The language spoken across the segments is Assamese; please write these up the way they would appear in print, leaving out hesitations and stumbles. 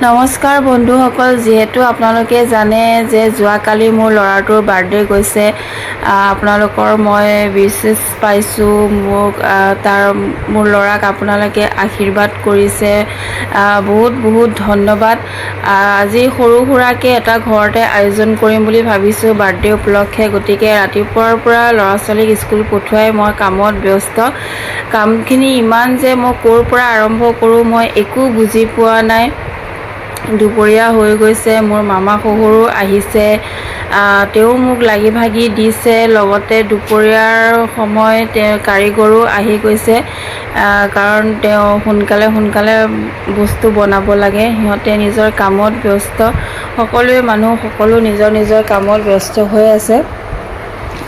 নমস্কাৰ বন্ধুসকল, যিহেতু আপোনালোকে জানে যে যোৱাকালি মোৰ ল'ৰাটোৰ বাৰ্থডে গৈছে। আপোনালোকৰ মই উইচেছ পাইছোঁ। মোৰ ল'ৰাক আপোনালোকে আশীৰ্বাদ কৰিছে, বহুত বহুত ধন্যবাদ। আজি সৰু সুৰাকৈ এটা ঘৰতে আয়োজন কৰিম বুলি ভাবিছোঁ বাৰ্থডে উপলক্ষে। গতিকে ৰাতিপুৱাৰ পৰা ল'ৰা ছোৱালীক স্কুল পঠুৱাই মই কামত ব্যস্ত। কামখিনি ইমান যে মই ক'ৰ পৰা আৰম্ভ কৰোঁ মই একো বুজি পোৱা নাই। দুপৰীয়া হৈ গৈছে, মোৰ মামা শহুৰো আহিছে, তেওঁ মোক লাগি ভাগি দিছে। লগতে দুপৰীয়াৰ সময় কাৰিকৰো আহি গৈছে, কাৰণ তেওঁ সোনকালে বস্তু বনাব লাগে। সিহঁতে নিজৰ কামত ব্যস্ত, সকলো নিজৰ নিজৰ কামত ব্যস্ত হৈ আছে।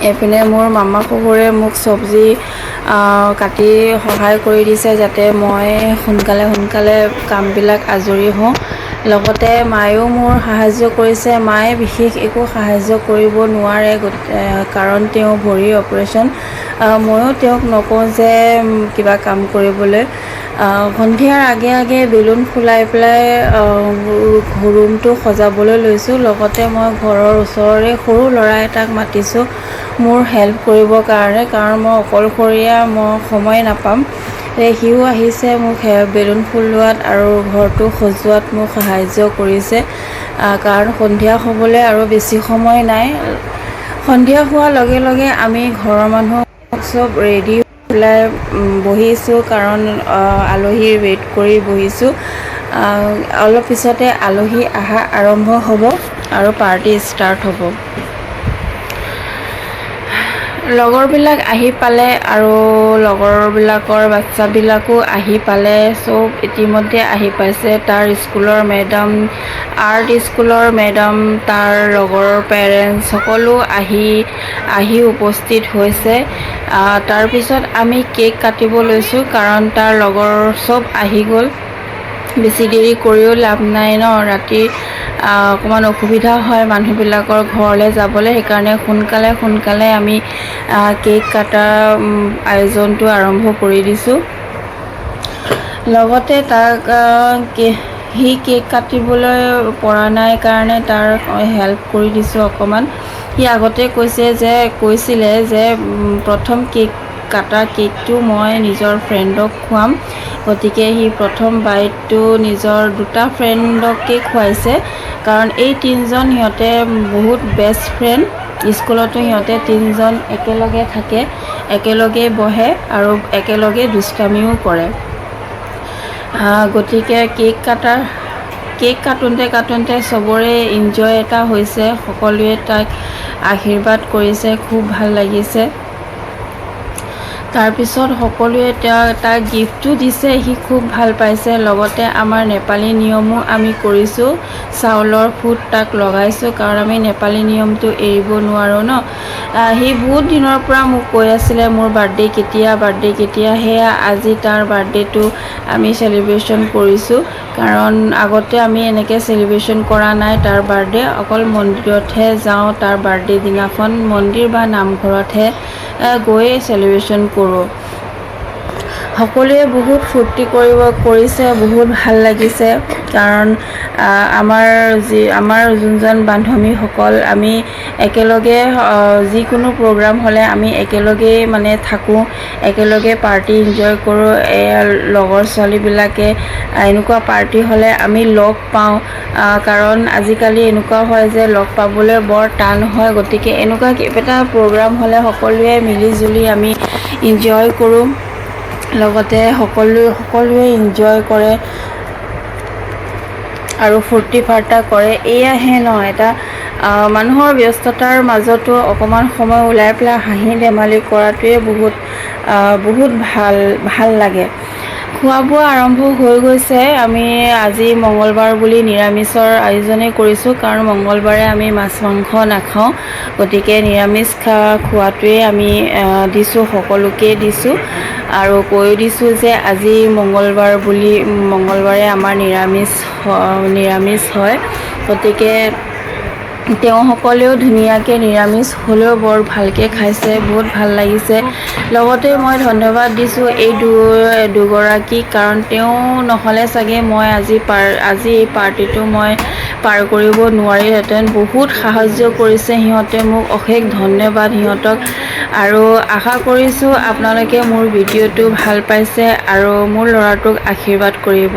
এইপিনে মোৰ মামা শহুৰে মোক চব্জি কাটি সহায় কৰি দিছে, যাতে মই সোনকালে কামবিলাক আজৰি হওঁ। লগতে মায়েও মোৰ সাহাৰ্য কৰিছে। মায়ে বিশেষ একো সাহাৰ্য কৰিব নোৱাৰে, কাৰণ তেওঁ ভৰিৰ অপাৰেশ্যন। ময়ো তেওঁক নকওঁ যে কিবা কাম কৰিবলৈ। সন্ধিয়াৰ আগে বেলুন ফুলাই পেলাই ৰুমটো সজাবলৈ লৈছোঁ। লগতে মই ঘৰৰ ওচৰৰে সৰু ল'ৰা এটাক মাতিছোঁ মোৰ হেল্প কৰিবৰ কাৰণে, কাৰণ মই অকলশৰীয়া, মই সময় নাপাম। সিও আহিছে মোক বেলুন ফুলোৱাত আৰু ঘৰটো সজোৱাত মোক সাহাৰ্য কৰিছে, কাৰণ সন্ধিয়া হ'বলৈ আৰু বেছি সময় নাই। সন্ধিয়া হোৱাৰ লগে লগে আমি ঘৰৰ মানুহ চব ৰেডি হৈ পেলাই বহিছোঁ, কাৰণ আলহীৰ ৱেইট কৰি বহিছোঁ। অলপ পিছতে আলহী অহা আৰম্ভ হ'ব আৰু পাৰ্টি ষ্টাৰ্ট হ'ব। লগৰবিলাক আহি পালে আৰু লগৰবিলাকৰ বাচ্চাবিলাকো আহি পালে। চব ইতিমধ্যে আহি পাইছে। তাৰ স্কুলৰ মেডাম, আৰ্ট স্কুলৰ মেডাম, তাৰ লগৰ পেৰেণ্টছ সকলো আহি উপস্থিত হৈছে। তাৰপিছত আমি কেক কাটিব লৈছোঁ, কাৰণ তাৰ লগৰ চব আহি গ'ল। বেছি দেৰি কৰিও লাভ নাই ন, ৰাতি অকণমান অসুবিধা হয় মানুহবিলাকৰ ঘৰলৈ যাবলৈ। সেইকাৰণে সোনকালে আমি কেক কটাৰ আয়োজনটো আৰম্ভ কৰি দিছোঁ। লগতে সি কেক কাটিবলৈ পৰা নাই কাৰণে তাৰ হেল্প কৰি দিছোঁ অকণমান। সি আগতে কৈছিলে যে প্ৰথম কেকটো মই নিজৰ ফ্ৰেণ্ডক খুৱাম। গতিকে সি প্ৰথম বাইটটো নিজৰ দুটা ফ্ৰেণ্ডকে খুৱাইছে, কাৰণ এই তিনিজন সিহঁতে বহুত বেষ্ট ফ্ৰেণ্ড। স্কুলতো সিহঁতে তিনিজন একেলগে থাকে, একেলগে বহে আৰু একেলগে দুষ্টামিও কৰে। গতিকে কেক কাটোতে চবৰে এনজয় এটা হৈছে। সকলোৱে তাক আশীৰ্বাদ কৰিছে, খুব ভাল লাগিছে। তাৰপিছত সকলোৱে তাক গিফ্টটো দিছে, সি খুব ভাল পাইছে। লগতে আমাৰ নেপালী নিয়মো আমি কৰিছোঁ, চাউলৰ ফুট তাক লগাইছোঁ, কাৰণ আমি নেপালী নিয়মটো এৰিব নোৱাৰোঁ ন। সি বহুত দিনৰ পৰা মোক কৈ আছিলে মোৰ বাৰ্থডে কেতিয়া। সেয়া আজি তাৰ বাৰ্থডেটো আমি চেলিব্ৰেশ্যন কৰিছোঁ, কাৰণ আগতে আমি এনেকৈ চেলিব্ৰেশ্যন কৰা নাই তাৰ বাৰ্থডে। অকল মন্দিৰতহে যাওঁ তাৰ বাৰ্থডে দিনাখন, মন্দিৰ বা নামঘৰতহে গৈ চেলিব্ৰেশ্যন কৰোঁ। সকলোৱে বহুত ফূৰ্তি কৰিছে, বহুত ভাল লাগিছে, কাৰণ আমাৰ যোনজন বান্ধৱীসকল আমি একেলগে যিকোনো প্ৰগ্ৰাম হ'লে আমি একেলগেই থাকোঁ, একেলগে পাৰ্টি এনজয় কৰোঁ। লগৰ ছোৱালীবিলাকে এনেকুৱা পাৰ্টি হ'লে আমি লগ পাওঁ, কাৰণ আজিকালি এনেকুৱা হয় যে লগ পাবলৈ বৰ টান হয়। গতিকে এনেকুৱা এটা প্ৰগ্ৰাম হ'লে সকলোৱে মিলি জুলি আমি এনজয় কৰোঁ। লগতে সকলোৱে এনজয় কৰে আৰু ফূৰ্তি ফাৰ্তা কৰে। এয়াহে ন এটা মানুহৰ ব্যস্ততাৰ মাজতো অকণমান সময় ওলাই পেলাই হাঁহি ধেমালি কৰাটোৱে বহুত ভাল লাগে। খোৱা বোৱা আৰম্ভ হৈ গৈছে। আমি আজি মঙ্গলবাৰ বুলি নিৰামিষৰ আয়োজনেই কৰিছোঁ, কাৰণ মঙ্গলবাৰে আমি মাছ মাংস নাখাওঁ। গতিকে নিৰামিষ খোৱাটোৱে আমি দিছোঁ, সকলোকে দিছোঁ আৰু কৈ দিছোঁ যে আজি মঙ্গলবাৰে আমাৰ নিৰামিষ হয়। গতিকে সকলেও ধুনীয়াকৈ নিৰামিষ হ'লেও বৰ ভালকৈ খাইছে, বহুত ভাল লাগিছে। লগতে মই ধন্যবাদ দিছোঁ এই দুগৰাকীক, কাৰণ তেওঁ নহ'লে চাগে মই আজি এই পাৰ্টিটো মই পাৰ কৰিব নোৱাৰিলোহেঁতেন। বহুত সাহাৰ্য কৰিছে সিহঁতে মোক, অশেষ ধন্যবাদ সিহঁতক। আৰু আশা কৰিছোঁ আপোনালোকে মোৰ ভিডিঅ'টো ভাল পাইছে আৰু মোৰ ল'ৰাটোক আশীৰ্বাদ কৰিব।